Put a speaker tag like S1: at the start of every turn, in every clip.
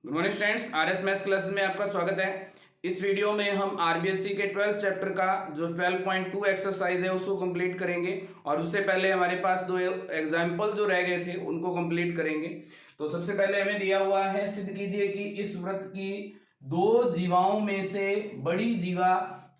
S1: Good morning students, RS maths classes में आपका स्वागत है। इस वीडियो में हम आरबीएससी के 12th चैप्टर का जो 12.2 एक्सरसाइज है उसको कंप्लीट करेंगे और उससे पहले हमारे पास दो एग्जाम्पल जो रह गए थे उनको कंप्लीट करेंगे। तो सबसे पहले हमें दिया हुआ है, सिद्ध कीजिए कि इस वृत्त की दो जीवाओं में से बड़ी जीवा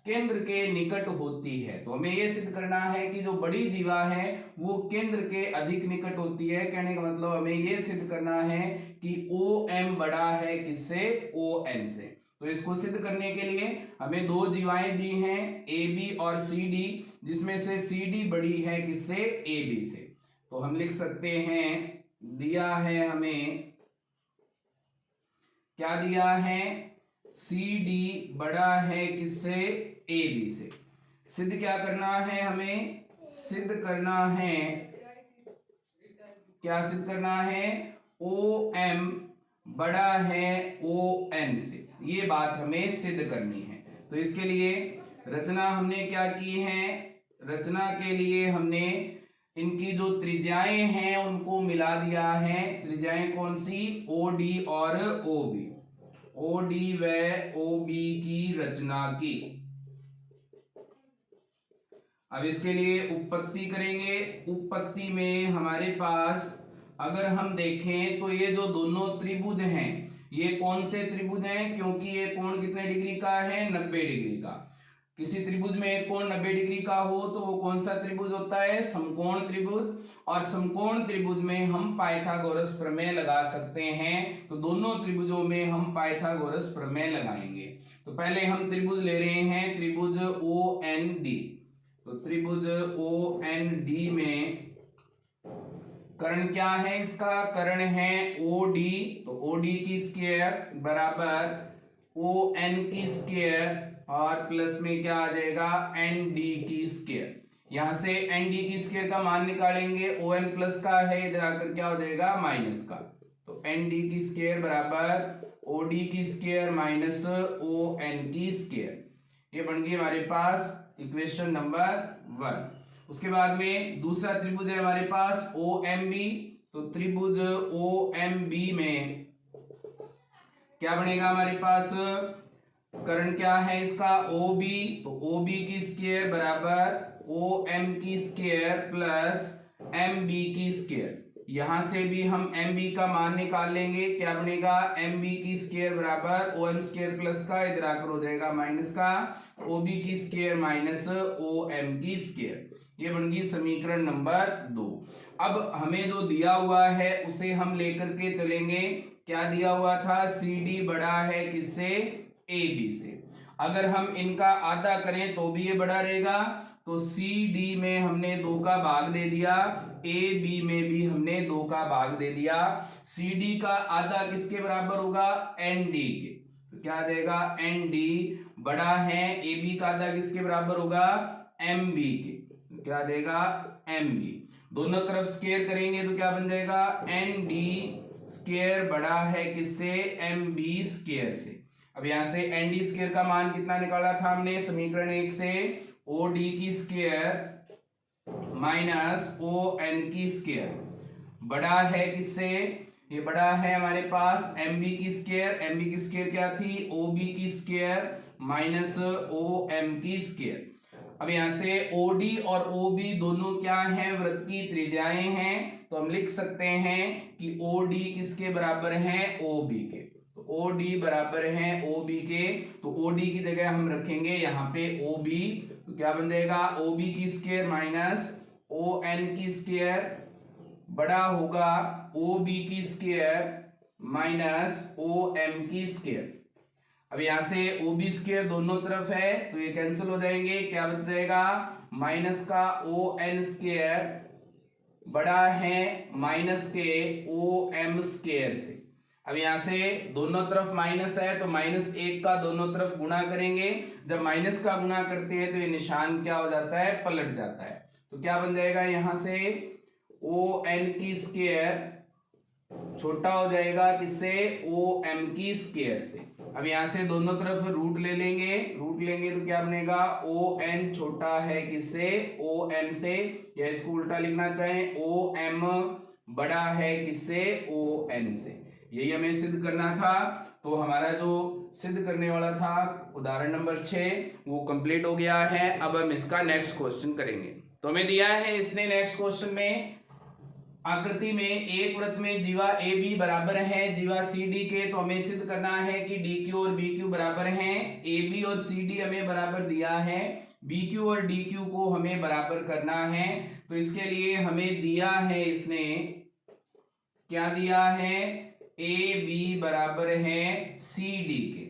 S1: केंद्र के निकट होती है। तो हमें यह सिद्ध करना है कि जो बड़ी जीवा है वो केंद्र के अधिक निकट होती है। कहने का मतलब हमें यह सिद्ध करना है कि ओ एम बड़ा है किससे, ओ एन से। तो इसको सिद्ध करने के लिए हमें दो जीवाएं दी हैं ए बी और सी डी, जिसमें से सी डी बड़ी है किससे, ए बी से। तो हम लिख सकते हैं, दिया है हमें, क्या दिया है, सी डी बड़ा है किससे, ए बी से। सिद्ध क्या करना है, हमें सिद्ध करना है, क्या सिद्ध करना है, ओ एम बड़ा है ओ एन से। ये बात हमें सिद्ध करनी है। तो इसके लिए रचना हमने क्या की है, रचना के लिए हमने इनकी जो त्रिज्याएं हैं उनको मिला दिया है। त्रिज्याएं कौन सी, ओ डी और ओ बी, ओ डी व ओ बी की रचना की। अब इसके लिए उत्पत्ति करेंगे। उत्पत्ति में हमारे पास अगर हम देखें तो ये जो दोनों त्रिभुज हैं ये कौन से त्रिभुज हैं, क्योंकि ये कोण कितने डिग्री का है, 90 डिग्री का। किसी त्रिभुज में एक कोण 90 डिग्री का हो तो वो कौन सा त्रिभुज होता है, समकोण त्रिभुज। और समकोण त्रिभुज में हम पाइथागोरस प्रमेय लगा सकते हैं। तो दोनों त्रिभुजों में हम पाइथागोरस प्रमेय लगाएंगे। तो पहले हम त्रिभुज ले रहे हैं, त्रिभुज ओ एन डी। तो त्रिभुज ओ एन डी में कर्ण क्या है, इसका कर्ण है ओ डी। तो ओ डी की स्क्वायर बराबर ओ एन की स्क्वायर और प्लस में क्या आ जाएगा, एन डी की स्क्वायर। यहां से एन डी की स्क्वायर का मान निकालेंगे, ओ एन प्लस का है, इधर आकर क्या हो जाएगा, माइनस का। तो एन डी की स्क्वायर बराबर ओ डी की स्क्वायर माइनस ओ एन की स्क्वायर। ये बन गई हमारे पास इक्वेशन नंबर 1। उसके बाद में दूसरा त्रिभुज है हमारे पास ओ एम बी। तो त्रिभुज ओ एम बी में क्या बनेगा हमारे पास, कर्ण क्या है इसका, ओ बी। तो ओ बी की स्क्वायर बराबर ओ एम की स्क्वायर प्लस एम बी की स्क्वायर। यहां से भी हम एम बी का मान निकाल लेंगे, क्या बनेगा, एम बी की स्क्वायर बराबर ओ एम स्क्वायर प्लस का, इधर आकर हो जाएगा माइनस का, ओ बी की स्क्वायर माइनस ओ एम की स्क्वायर। ये बन गई समीकरण नंबर 2। अब हमें जो दिया हुआ है उसे हम लेकर के चलेंगे। क्या दिया हुआ था, सी डी बड़ा है किससे, ए बी से। अगर हम इनका आधा करें तो भी ये बड़ा रहेगा। तो सी डी में हमने 2 का भाग दे दिया, ए बी में भी हमने 2 का भाग दे दिया। सी डी का आधा किसके बराबर होगा, एन डी के। तो क्या देगा, एन डी बड़ा है, ए बी का आधा किसके बराबर होगा, एम बी के। तो क्या देगा, एम बी। दोनों तरफ स्क्वायर करेंगे तो क्या बन जाएगा, एन डी स्क्वायर बड़ा है किससे, एम बी स्क्वायर से। अब यहां से एन डी स्क्वायर का मान कितना निकाला था हमने समीकरण 1 से, ओ डी की स्क्वायर माइनस ओ एन की स्क्वायर बड़ा है किससे, ये बड़ा है हमारे पास एम बी की स्क्वायर। एम बी की स्क्वायर क्या थी, ओ बी की स्क्वायर माइनस ओ एम की स्क्वायर। अब यहां से ओ डी और ओ बी दोनों क्या हैं, वृत्त की त्रिज्याएं हैं। तो हम लिख सकते हैं कि ओ डी किसके बराबर है, ओ बी के। तो ओ डी बराबर है ओ बी के। तो ओ डी की जगह हम रखेंगे यहाँ पे ओ बी। तो क्या बन जाएगा, ओ बी की स्क्वायर माइनस ओ एन की स्क्वायर बड़ा होगा ओ बी की स्क्वायर माइनस ओ एम की स्क्वायर। अब यहां से ओ बी स्क्वायर दोनों तरफ है तो ये कैंसिल हो जाएंगे, क्या बच जाएगा, माइनस का ओ एन स्क्वायर बड़ा है माइनस के ओ एम स्क्वायर से। अब यहां से दोनों तरफ माइनस है तो माइनस 1 का दोनों तरफ गुणा करेंगे। जब माइनस का गुणा करते हैं तो ये निशान क्या हो जाता है, पलट जाता है। तो क्या बन जाएगा, यहां से ओ एन की स्क्वायर छोटा हो जाएगा किससे, ओ एम की स्क्वायर से। अब यहां से दोनों तरफ रूट ले लेंगे, रूट लेंगे तो क्या बनेगा, ओ एन छोटा है किससे, ओ एम से। या इसको उल्टा लिखना चाहें, ओ एम बड़ा है किससे, ओ एन से। यही हमें सिद्ध करना था। तो हमारा जो सिद्ध करने वाला था उदाहरण नंबर 6 वो कंप्लीट हो गया है। अब हम इसका नेक्स्ट क्वेश्चन करेंगे। तो हमें दिया है इसने नेक्स्ट क्वेश्चन में आकृति में एक वृत्त में जीवा ए बी बराबर है जीवा सी डी के। तो हमें सिद्ध करना है कि डी क्यू और बी क्यू बराबर हैं। ए बी और सी डी हमें बराबर दिया है, बी क्यू और डी क्यू को हमें बराबर करना है। तो इसके लिए हमें दिया है, इसने क्या दिया है, ए बी बराबर है सी डी के।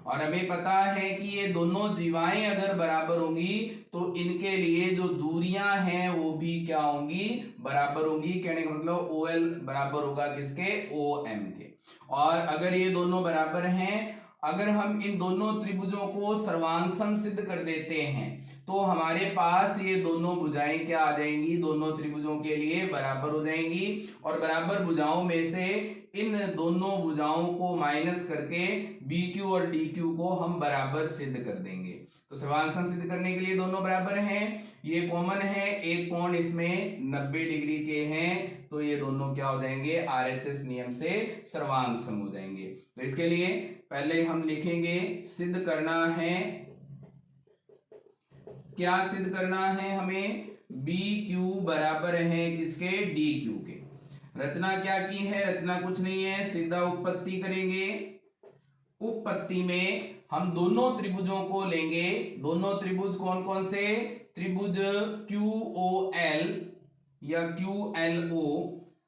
S1: और हमें पता है कि ये दोनों जीवाएं अगर बराबर होंगी तो इनके लिए जो दूरियां हैं वो भी क्या होंगी, बराबर होंगी। कहने का मतलब OL बराबर होगा किसके, OM के। और अगर ये दोनों बराबर हैं, अगर हम इन दोनों त्रिभुजों को सर्वांगसम सिद्ध कर देते हैं तो हमारे पास ये दोनों भुजाएं क्या आ जाएंगी, दोनों त्रिभुजों के लिए बराबर हो जाएंगी। और बराबर भुजाओं में से इन दोनों भुजाओं को माइनस करके BQ और DQ को हम बराबर सिद्ध कर देंगे। तो सर्वांगसम सिद्ध करने के लिए दोनों बराबर हैं, ये कॉमन है, एक कोण इसमें 90 डिग्री के हैं, तो ये दोनों क्या हो जाएंगे, RHS नियम से सर्वांगसम हो जाएंगे। तो इसके लिए पहले हम लिखेंगे सिद्ध करना है, क्या सिद्ध करना है हमें, BQ बराबर है किसके, DQ के। रचना क्या की है, रचना कुछ नहीं है, सीधा उत्पत्ति करेंगे। उत्पत्ति में हम दोनों त्रिभुजों को लेंगे। दोनों त्रिभुज कौन कौन से, त्रिभुज QOL या QLO,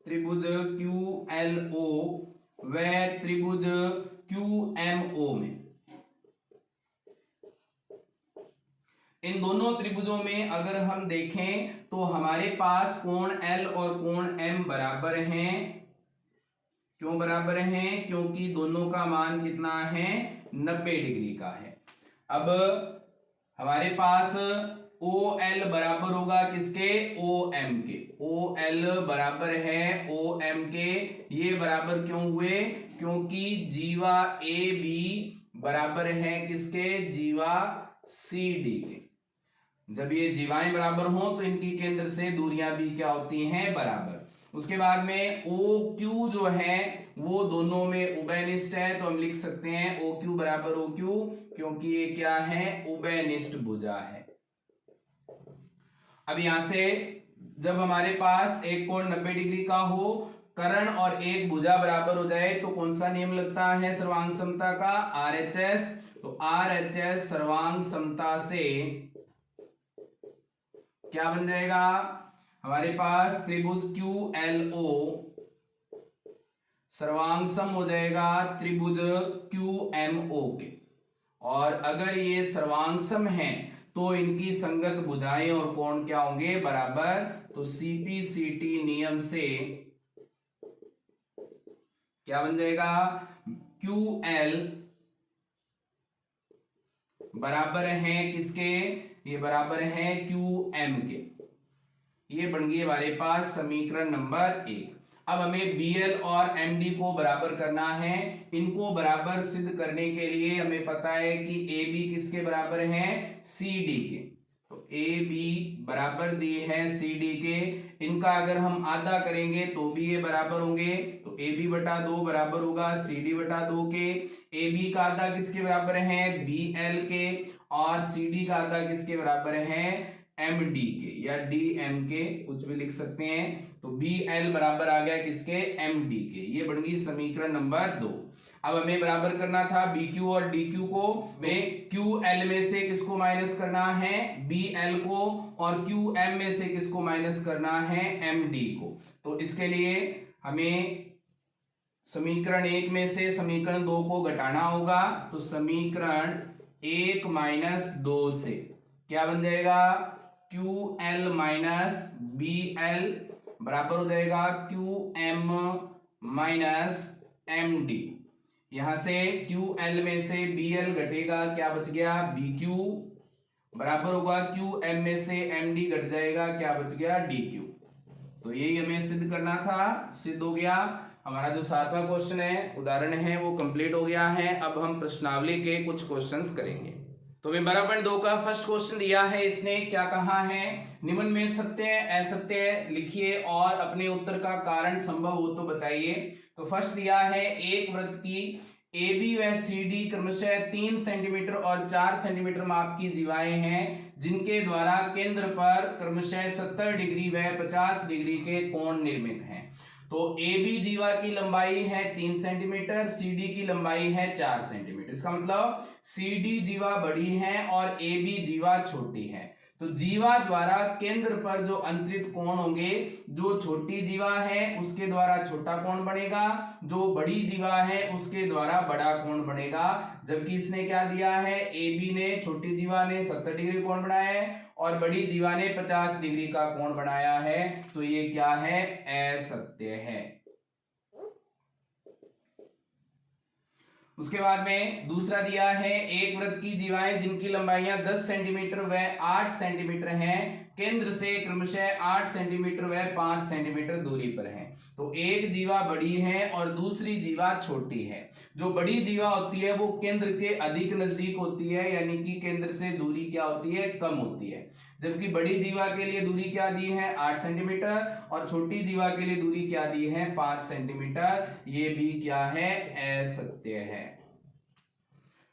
S1: त्रिभुज QLO व त्रिभुज QMO में। इन दोनों त्रिभुजों में अगर हम देखें तो हमारे पास कोण L और कोण M बराबर हैं। क्यों बराबर हैं, क्योंकि दोनों का मान कितना है, 90 डिग्री का है। अब हमारे पास OL बराबर होगा किसके, OM के। OL बराबर है OM के। ये बराबर क्यों हुए, क्योंकि जीवा AB बराबर है किसके, जीवा CD के। जब ये जीवाएं बराबर हो तो इनकी केंद्र से दूरियां भी क्या होती हैं, बराबर। उसके बाद में OQ जो है वो दोनों में उभयनिष्ठ है, तो हम लिख सकते हैं OQ बराबर OQ, क्योंकि ये क्या है, उभयनिष्ठ भुजा है। अब यहां से जब हमारे पास एक कोण 90 डिग्री का हो, कर्ण और एक भुजा बराबर हो जाए तो कौन सा नियम लगता है सर्वांग समता का, RHS। तो RHS सर्वांग समता से क्या बन जाएगा, हमारे पास त्रिभुज QLO सर्वांगसम हो जाएगा त्रिभुज QMO के। और अगर ये सर्वांगसम है तो इनकी संगत भुजाएं और कोण क्या होंगे, बराबर। तो CPCT नियम से क्या बन जाएगा, QL बराबर है किसके, ये बराबर है QM के। ये बन गई हमारे पास समीकरण नंबर 1। अब हमें BL और MD को बराबर करना है। इनको बराबर सिद्ध करने के लिए हमें पता है कि AB किसके बराबर है, CD के। तो AB बराबर दिए हैं CD के, इनका अगर हम आधा करेंगे तो भी ये बराबर होंगे। तो AB बटा 2 बराबर होगा CD बटा 2 के। AB का आधा किसके बराबर है, BL के। और CD का आधा किसके बराबर है, MD के या DM के, कुछ भी लिख सकते हैं। तो BL बराबर आ गया किसके, MD के। ये बन गई समीकरण नंबर 2। अब हमें बराबर करना था BQ और DQ को। में QL में से किसको माइनस करना है, BL को। और QM में से किसको माइनस करना है, MD को। तो इसके लिए हमें समीकरण 1 में से समीकरण 2 को घटाना होगा। तो समीकरण 1 माइनस 2 से क्या बन जाएगा, QL माइनस BL बराबर हो जाएगा QM माइनस MD। यहां से QL में से BL घटेगा, क्या बच गया, BQ बराबर होगा QM में से MD घट जाएगा, क्या बच गया, DQ। तो यही हमें सिद्ध करना था, सिद्ध हो गया। हमारा जो 7वां क्वेश्चन है, उदाहरण है, वो कंप्लीट हो गया है। अब हम प्रश्नावली के कुछ क्वेश्चंस करेंगे। तो 12.2 का फर्स्ट क्वेश्चन दिया है, इसने क्या कहा है, निम्न में सत्य असत्य लिखिए और अपने उत्तर का कारण संभव हो तो बताइए। तो फर्स्ट दिया है एक वृत्त की ए बी व सी डी क्रमशः 3 सेंटीमीटर और 4 सेंटीमीटर माप की जीवाएं हैं जिनके द्वारा केंद्र पर क्रमशः 70 डिग्री व 50 डिग्री के कोण निर्मित हैं। तो ए बी जीवा की लंबाई है 3 सेंटीमीटर, सी डी की लंबाई है 4 सेंटीमीटर। इसका मतलब सी डी जीवा बड़ी है और ए बी जीवा छोटी है। तो जीवा द्वारा केंद्र पर जो अंतरित कोण होंगे, जो छोटी जीवा है उसके द्वारा छोटा कोण बनेगा, जो बड़ी जीवा है उसके द्वारा बड़ा कोण बनेगा। जबकि इसने क्या दिया है, ए बी ने, छोटी जीवा ने 70 डिग्री कोण बनाया है और बड़ी जीवा ने 50 डिग्री का कोण बनाया है। तो ये क्या है, असत्य है। उसके बाद में दूसरा दिया है एक वृत्त की जीवाएं जिनकी लंबाइयां 10 सेंटीमीटर व 8 सेंटीमीटर हैं, केंद्र से क्रमशः 8 सेंटीमीटर व 5 सेंटीमीटर दूरी पर हैं। तो एक जीवा बड़ी है और दूसरी जीवा छोटी है। जो बड़ी जीवा होती है वो केंद्र के अधिक नजदीक होती है, यानी कि केंद्र से दूरी क्या होती है, कम होती है। जबकि बड़ी जीवा के लिए दूरी क्या दी है, 8 सेंटीमीटर, और छोटी जीवा के लिए दूरी क्या दी है, 5 सेंटीमीटर। ये भी क्या है, असत्य है।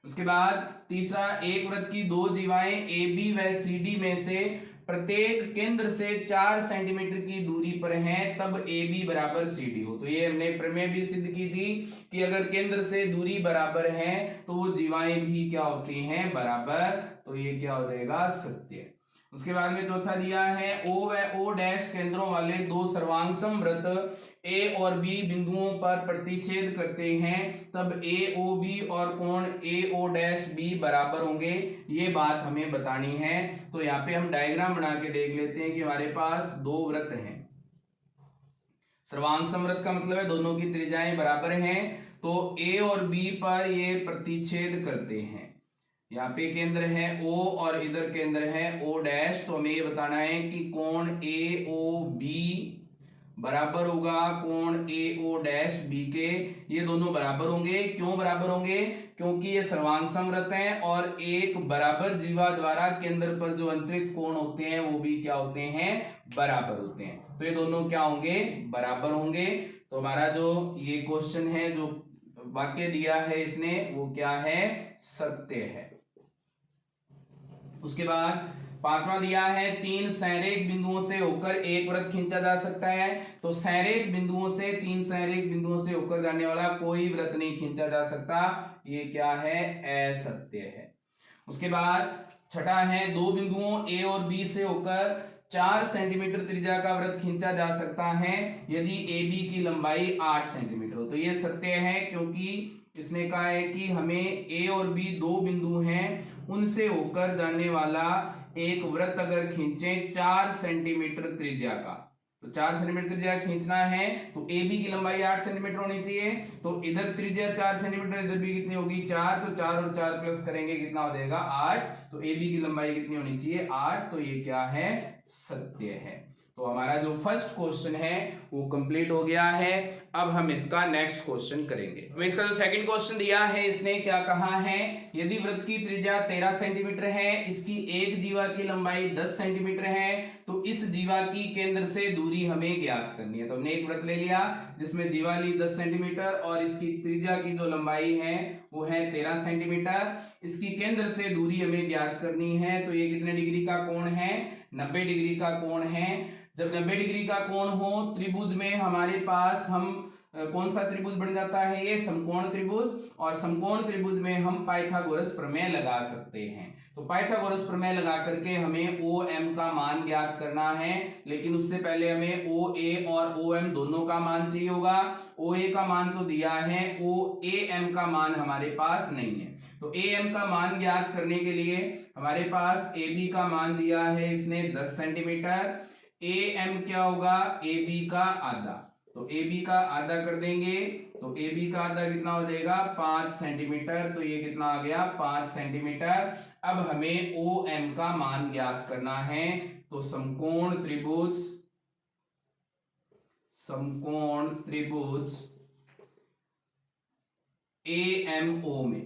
S1: उसके बाद तीसरा, एक वृत्त की दो जीवाएं ए बी व सी डी में से प्रत्येक केंद्र से 4 सेंटीमीटर की दूरी पर हैं, तब ए बी बराबर सी डी हो। तो ये हमने प्रमेय भी सिद्ध की थी कि अगर केंद्र से दूरी बराबर है तो वो जीवाएं भी क्या होती हैं, बराबर। तो ये क्या हो जाएगा, सत्य। उसके बाद में चौथा दिया है ओ व ओ डैश केंद्रों वाले दो सर्वांगसम वृत्त ए और बी बिंदुओं पर प्रतिच्छेद करते हैं, तब ए ओ बी और कोण ए ओ डैश बी बराबर होंगे। ये बात हमें बतानी है। तो यहाँ पे हम डायग्राम बना के देख लेते हैं कि हमारे पास दो वृत्त हैं। सर्वांगसम वृत्त का मतलब है दोनों की त्रिज्याएं बराबर हैं। तो ए और बी पर ये प्रतिच्छेद करते हैं। यहाँ पे केंद्र है O और इधर केंद्र है O डैश। तो हमें ये बताना है कि कोण AOB बराबर होगा कोण AO डैश B के। ये दोनों बराबर होंगे। क्यों बराबर होंगे, क्योंकि ये सर्वांगसम वृत्त हैं और एक बराबर जीवा द्वारा केंद्र पर जो अंतरित कोण होते हैं वो भी क्या होते हैं, बराबर होते हैं। तो ये दोनों क्या होंगे, बराबर होंगे। तो हमारा जो ये क्वेश्चन है, जो वाक्य दिया है इसने, वो क्या है, सत्य है। उसके बाद पांचवा दिया है 3 संरेख बिंदुओं से होकर एक वृत्त खींचा जा सकता है। तो संरेख बिंदुओं से, 3 संरेख बिंदुओं से होकर जाने वाला कोई वृत्त नहीं खींचा जा सकता। ये क्या है, असत्य है। उसके बाद छठा है दो बिंदुओं ए और बी से होकर 4 सेंटीमीटर त्रिज्या का वृत्त खींचा जा सकता है यदि ए बी की लंबाई 8 सेंटीमीटर हो। तो ये सत्य है, क्योंकि इसने कहा है कि हमें ए और बी दो बिंदु हैं, उनसे होकर जाने वाला एक वृत्त अगर खींचें 4 सेंटीमीटर त्रिज्या का, तो 4 सेंटीमीटर त्रिज्या खींचना है तो ए बी की लंबाई 8 सेंटीमीटर होनी चाहिए। तो इधर त्रिज्या 4 सेंटीमीटर, इधर भी कितनी होगी, 4। तो 4 और 4 प्लस करेंगे कितना हो जाएगा, 8। तो ए बी की लंबाई कितनी होनी चाहिए, 8। तो ये क्या है, सत्य है। तो हमारा जो फर्स्ट क्वेश्चन है वो कंप्लीट हो गया है। अब हम इसका नेक्स्ट क्वेश्चन करेंगे। हमें इसका जो सेकंड क्वेश्चन दिया है, इसने क्या कहा है, यदि वृत्त की त्रिज्या 13 सेंटीमीटर है, इसकी एक जीवा की लंबाई 10 सेंटीमीटर है, तो इस जीवा की केंद्र से दूरी हमें ज्ञात करनी है। तो हमने एक वृत्त ले लिया जिसमें जीवा ली 10 सेंटीमीटर और इसकी त्रिज्या की जो लंबाई है वो है 13 सेंटीमीटर। इसकी केंद्र से दूरी हमें ज्ञात करनी है। तो ये कितने डिग्री का कोण है, 90 डिग्री का कोण है। जब 90 डिग्री का कोण हो त्रिभुज में, हमारे पास हम कौन सा त्रिभुज बन जाता है, ये समकोण त्रिभुज। और समकोण त्रिभुज में हम पाइथागोरस प्रमेय लगा सकते हैं। तो पाइथागोरस प्रमेय लगा करके हमें OM का मान ज्ञात करना है, लेकिन उससे पहले हमें OA और OM दोनों का मान चाहिए होगा। OA का मान तो दिया है, OAM का मान हमारे पास नहीं है। तो AM का मान ज्ञात करने के लिए हमारे पास AB का मान दिया है इसने 10 सेंटीमीटर। AM क्या होगा, AB का आधा। तो AB का आधा कर देंगे तो AB का आधा कितना हो जाएगा, 5 सेंटीमीटर। तो ये कितना आ गया, 5 सेंटीमीटर। अब हमें OM का मान ज्ञात करना है। तो समकोण त्रिभुज AMO में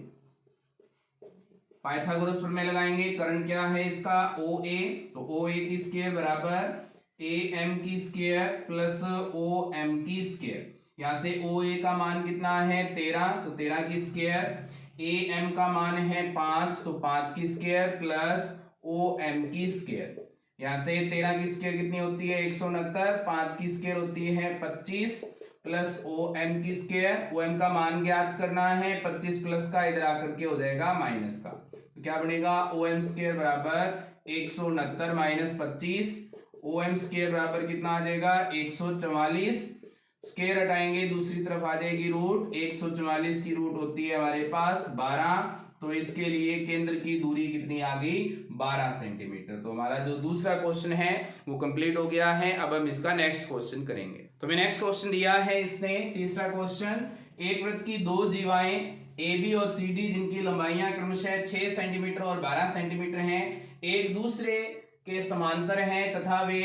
S1: पाइथागोरस प्रमेय लगाएंगे। कर्ण क्या है इसका, OA। तो OA की स्क्वायर बराबर AM की स्क्वायर प्लस OM की स्क्वायर। यहाँ से ओ ए का मान कितना है 13, तो 13 की स्क्वायर, ए एम का मान है 5, तो 5 की स्क्वायर प्लस ओ एम की स्क्वायर। यहाँ से 13 की स्क्वायर कितनी होती है 169, 5 की स्क्वायर होती है 25 प्लस ओ एम की स्क्वायर। ओ एम का मान ज्ञात करना है, 25 प्लस का इधर आकर के हो जाएगा माइनस का, तो क्या बनेगा ओ एम स्क्वायर बराबर 169 माइनस 25, ओ एम स्क्वायर बराबर कितना आ जाएगा 144, स्क्वायर हटाएंगे दूसरी तरफ आ जाएगी रूट, 144 की रूट होती है हमारे पास 12, तो इसके लिए केंद्र की दूरी कितनी आ गई 12 सेंटीमीटर। तो हमारा जो दूसरा क्वेश्चन है वो कंप्लीट हो गया है। अब हम इसका नेक्स्ट क्वेश्चन करेंगे। तो मैं नेक्स्ट क्वेश्चन दिया है इसने तीसरा क्वेश्चन, एक वृत्त की दो जीवाएं ए बी और सी डी जिनकी लंबाइयां क्रमशः 6 सेंटीमीटर और 12 सेंटीमीटर हैं, एक दूसरे के समांतर हैं तथा वे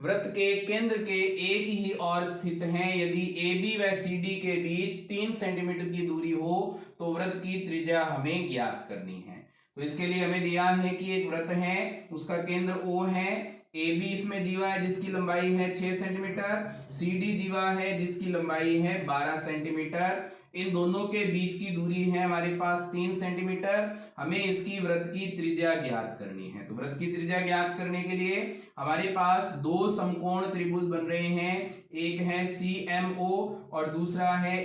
S1: वृत्त के केंद्र के एक ही और स्थित हैं। यदि ए बी व सी डी के बीच 3 सेंटीमीटर की दूरी हो तो वृत्त की त्रिज्या हमें ज्ञात करनी है। तो इसके लिए हमें दिया है कि एक वृत्त है, उसका केंद्र O है, ए बी इसमें जीवा है जिसकी लंबाई है 6 सेंटीमीटर, सी डी जीवा है जिसकी लंबाई है 12 सेंटीमीटर। इन दोनों के बीच की दूरी है हमारे पास 3 सेंटीमीटर। हमें इसकी वृत्त की त्रिज्या ज्ञात करनी है। तो वृत्त की त्रिज्या ज्ञात करने के लिए हमारे पास दो समकोण त्रिभुज बन रहे हैं, एक है CMO और दूसरा है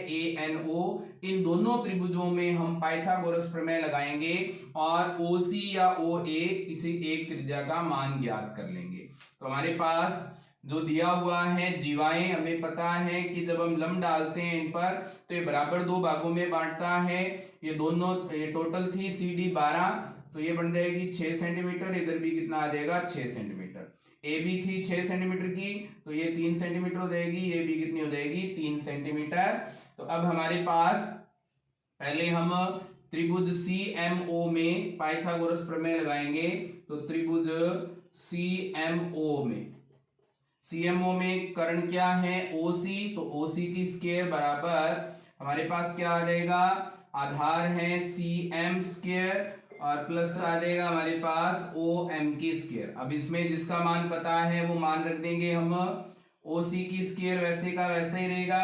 S1: ANO। इन दोनों त्रिभुजों में हम पाइथागोरस प्रमेय लगाएंगे और OC या OA किसी एक त्रिज्या का मान ज्ञात कर लेंगे। तो हमारे पास जो दिया हुआ है जीवाएं, हमें पता है कि जब हम लंब डालते हैं इन पर तो ये बराबर दो भागों में बांटता है। ये दोनों टोटल थी CD 12, तो ये बन जाएगी 6 सेंटीमीटर, इधर भी कितना आ जाएगा 6 सेंटीमीटर। ए बी थी 6 सेंटीमीटर की, तो ये 3 सेंटीमीटर हो जाएगी, ये भी कितनी हो जाएगी 3 सेंटीमीटर। तो अब हमारे पास पहले हम त्रिभुज CMO में पाइथागोरस प्रमेय लगाएंगे। तो त्रिभुज CMO में कर्ण क्या है OC, तो OC की स्क्वायर बराबर हमारे पास क्या आ जाएगा, आधार है CM स्क्वायर और प्लस आ जाएगा हमारे पास OM की स्क्वायर। अब इसमें जिसका मान पता है वो मान रख देंगे हम, OC की स्क्वायर वैसे का वैसे ही रहेगा,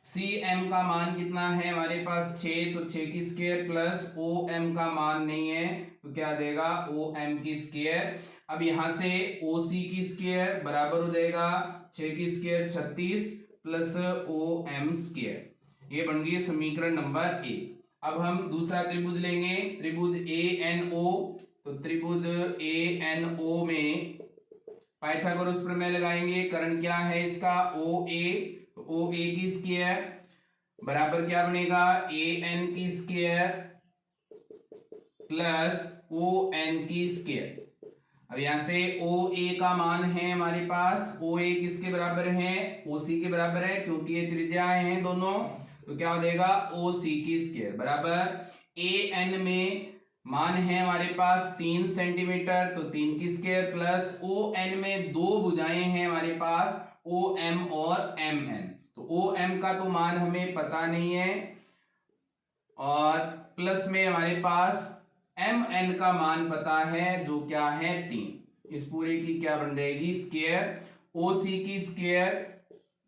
S1: CM का मान कितना है हमारे पास 6, तो 6 की स्क्वायर प्लस OM का मान नहीं है तो क्या आ जाएगा OM की स्क्वायर। अब यहां से OC की स्क्वायर बराबर हो जाएगा 6 की स्क्वायर 36 प्लस OM स्क्वायर। ये बन गई समीकरण नंबर 1। अब हम दूसरा त्रिभुज लेंगे, त्रिभुज ANO। तो त्रिभुज ANO में पाइथागोरस प्रमेय लगाएंगे। कर्ण क्या है इसका OA, तो OA की स्क्वायर बराबर क्या बनेगा AN की स्क्वायर प्लस ON की स्क्वायर। अब यहां से OA का मान है हमारे पास, OA किसके बराबर है OC के बराबर है क्योंकि ये त्रिज्याएं हैं दोनों, तो क्या हो जाएगा OC की स्क्वायर बराबर AN में मान है हमारे पास 3 सेंटीमीटर, तो 3 की स्क्वायर प्लस ON में दो भुजाएं हैं हमारे पास OM और MN, तो OM का तो मान हमें पता नहीं है और प्लस में हमारे पास MN का मान पता है जो क्या है 3। इस पूरे की क्या बन जाएगी स्क्वायर, OC की स्क्वायर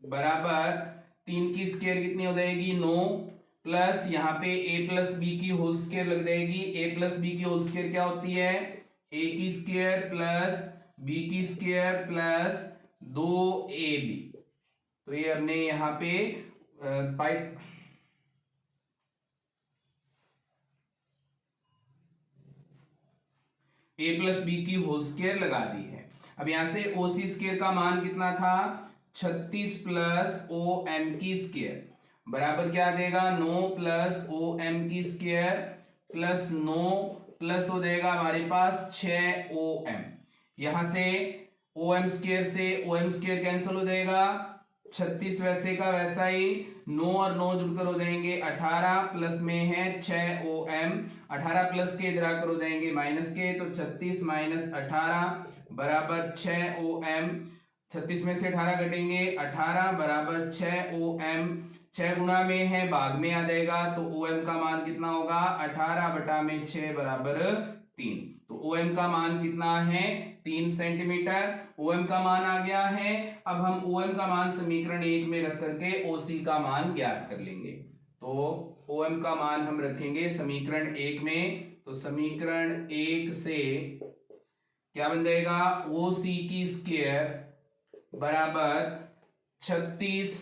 S1: बराबर 3 की स्क्वायर कितनी हो जाएगी 9 प्लस यहाँ पे A प्लस बी की होल स्क्वायर लग जाएगी। A प्लस बी की होल स्क्वायर क्या होती है A की स्क्वायर प्लस B की स्क्वायर प्लस 2AB। तो ये हमने यहाँ पे A प्लस बी की होल स्क्वायर लगा दी है। अब यहां से OC स्क्वायर का मान कितना था 36 प्लस OM की स्क्वायर बराबर क्या आ जाएगा 9 प्लस OM की स्क्वायर प्लस 9 प्लस हो जाएगा हमारे पास 6 OM। यहां से OM स्क्वायर से OM स्क्वायर कैंसिल हो जाएगा, 36 वैसे का वैसा ही, 9 और 9 जुड़कर हो जाएंगे 18 प्लस में है 6 OM, 18 प्लस के इधर आकर हो जाएंगे माइनस के, तो 36 माइनस 18 बराबर 6 OM। 36 में से 18 घटेंगे 18 बराबर 6 OM। 6 गुणा में है भाग में आ जाएगा, तो OM का मान कितना होगा 18 बटा में 6 बराबर 3। तो OM का मान कितना है 3 सेंटीमीटर। OM का मान आ गया है। अब हम OM का मान समीकरण 1 में रख करके OC का मान ज्ञात कर लेंगे। तो OM का मान हम रखेंगे समीकरण 1 में, तो समीकरण 1 से क्या बन जाएगा, OC की स्क्वायर बराबर 36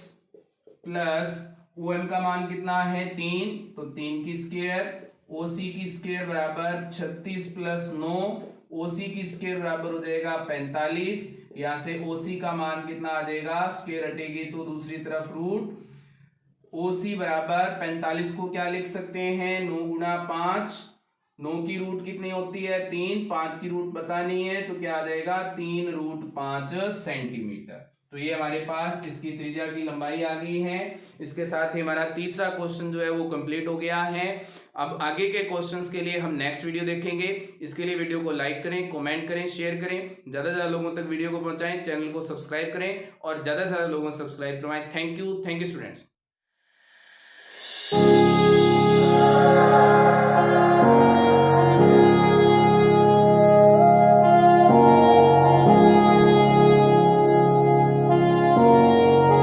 S1: प्लस OM का मान कितना है 3, तो 3 की स्क्वायर, OC की स्क्वायर बराबर 36 प्लस 9, OC की स्क्वायर बराबर हो जाएगा 45। यहां से OC का मान कितना आ जाएगा, स्क्वायर हटेगी तो दूसरी तरफ रूट, OC बराबर 45 को क्या लिख सकते हैं 9 गुणा 5, 9 की रूट कितनी होती है 3, 5 की रूट पता नहीं है तो क्या आ जाएगा 3 रूट 5 सेंटीमीटर। तो ये हमारे पास इसकी त्रिज्या की लंबाई आ गई है। इसके साथ ही हमारा तीसरा क्वेश्चन जो है वो कंप्लीट हो गया है। अब आगे के क्वेश्चंस के लिए हम नेक्स्ट वीडियो देखेंगे। इसके लिए वीडियो को लाइक करें, कमेंट करें, शेयर करें, ज्यादा से ज्यादा लोगों तक वीडियो को पहुंचाएं, चैनल को सब्सक्राइब करें और ज्यादा से ज्यादा लोगों को सब्सक्राइब करवाएं। Thank you students.